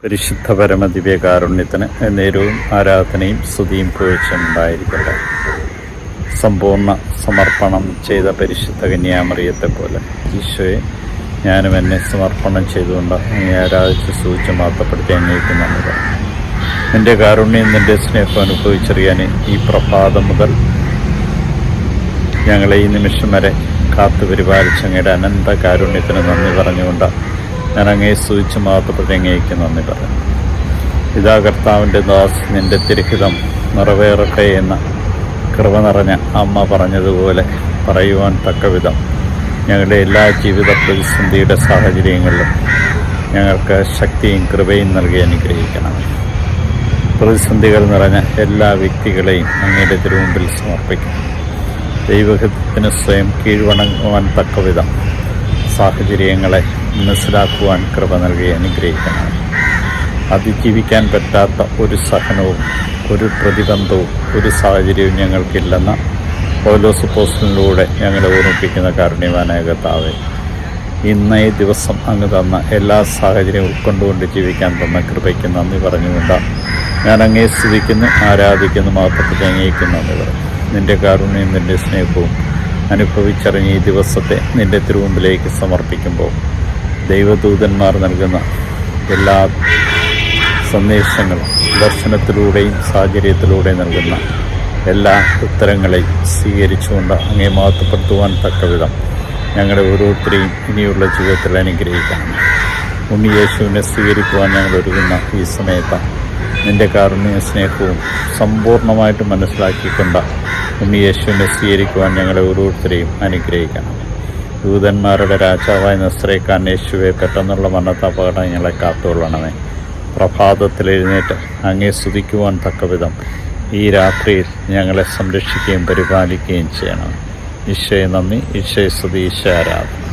പരിശുദ്ധ പരമദിവ്യകാരുണ്യത്തിന് നേരവും ആരാധനയും സ്തുതിയും പുകഴ്ചയുണ്ടായിരിക്കട്ടെ. സമ്പൂർണ്ണ സമർപ്പണം ചെയ്ത പരിശുദ്ധ കന്യാമറിയത്തെ പോലെ ഈശോയെ ഞാനും എന്നെ സമർപ്പണം ചെയ്തുകൊണ്ട് അങ്ങേ ആരാധിച്ച് സൂചിച്ച് മാത്തപ്പെടുത്തി അങ്ങേക്ക് നന്ദി. നിൻ്റെ കാരുണ്യം നിൻ്റെ സ്നേഹം അനുഭവിച്ചറിയാൻ ഈ പ്രഭാതം മുതൽ ഞങ്ങളെ ഈ നിമിഷം വരെ കാത്തു പരിപാലിച്ച് അങ്ങയുടെ അനന്ത കാരുണ്യത്തിന് നന്ദി പറഞ്ഞുകൊണ്ട് ഞാൻ അങ്ങേ സൂചിച്ച് മാത്തപ്പെടുത്തി അങ്ങേക്ക് നന്ദി പറഞ്ഞു. ഇതാ കർത്താവിൻ്റെ ദാസ് നിൻ്റെ തിരുഹിതം നിറവേറട്ടെ എന്ന കൃപ നിറഞ്ഞ അമ്മ പറഞ്ഞതുപോലെ പറയുവാൻ തക്കവിധം ഞങ്ങളുടെ എല്ലാ ജീവിത പ്രതിസന്ധിയുടെ സാഹചര്യങ്ങളിലും ഞങ്ങൾക്ക് ശക്തിയും കൃപയും നൽകി അനുഗ്രഹിക്കണം. പ്രതിസന്ധികൾ നിറഞ്ഞ എല്ലാ വ്യക്തികളെയും അങ്ങയുടെ തിരുമുമ്പിൽ സമർപ്പിക്കും. ദൈവഹിതത്തിന് സ്വയം കീഴ്വണങ്ങുവാൻ തക്കവിധം സാഹചര്യങ്ങളെ മനസ്സിലാക്കുവാൻ കൃപ നൽകി അനുഗ്രഹിക്കണം. അതിജീവിക്കാൻ പറ്റാത്ത ഒരു സഹനവും ഒരു പ്രതിബന്ധവും ഒരു സാഹചര്യവും ഞങ്ങൾക്കില്ലെന്ന പൗലോസ് അപ്പോസ്തലനിലൂടെ ഞങ്ങളെ ഓർമ്മിപ്പിക്കുന്ന കാരുണ്യവാനായ കർത്താവേ, ഇന്നേ ദിവസം അങ്ങ് തന്ന എല്ലാ സാഹചര്യവും ഉൾക്കൊണ്ടുകൊണ്ട് ജീവിക്കാൻ തന്ന കൃപയ്ക്ക് നന്ദി പറഞ്ഞുകൊണ്ട് ഞാൻ അങ്ങേ സ്തുതിക്കുന്നു, ആരാധിക്കുന്നു, മഹത്വത്തിൽ അങ്ങേക്ക് നന്ദി പറഞ്ഞു. നിൻ്റെ കാരുണ്യം നിൻ്റെ സ്നേഹവും അനുഭവിച്ചറിഞ്ഞ ഈ ദിവസത്തെ നിൻ്റെ തിരുമുമ്പിലേക്ക് സമർപ്പിക്കുമ്പോൾ ദൈവദൂതന്മാർ നൽകുന്ന എല്ലാ സന്ദേശങ്ങളും ദർശനത്തിലൂടെയും സാഹചര്യത്തിലൂടെയും നൽകുന്ന എല്ലാ ഉത്തരങ്ങളെയും സ്വീകരിച്ചുകൊണ്ട് അങ്ങേ മഹത്വപ്പെടുത്തുവാൻ തക്കവിധം ഞങ്ങളുടെ ഓരോരുത്തരെയും ഇനിയുള്ള ജീവിതത്തിൽ അനുഗ്രഹിക്കണം. ഉണ്ണി യേശുവിനെ സ്വീകരിക്കുവാൻ ഞങ്ങൾ ഒരുങ്ങുന്ന ഈ സമയത്ത് നിൻ്റെ കാരുണ്യ സ്നേഹവും സമ്പൂർണ്ണമായിട്ട് മനസ്സിലാക്കിക്കൊണ്ട് ഉണ്ണി യേശുവിനെ സ്വീകരിക്കുവാൻ ഞങ്ങളെ ഓരോരുത്തരെയും അനുഗ്രഹിക്കണം. ദൂതന്മാരുടെ രാജാവായ നസ്രേക്കാൻ യേശുവെ പെട്ടെന്നുള്ള മരണത്തപകടം ഞങ്ങളെ കാത്തുകൊള്ളണമേ. പ്രഭാതത്തിൽ എഴുന്നേറ്റ് അങ്ങേ സ്തുതിക്കുവാൻ തക്കവിധം ഈ രാത്രിയിൽ ഞങ്ങളെ സംരക്ഷിക്കുകയും പരിപാലിക്കുകയും ചെയ്യണം. ഈശോയെ നന്ദി, ഈശോയെ സ്തുതി, ഈശോ ആരാധന.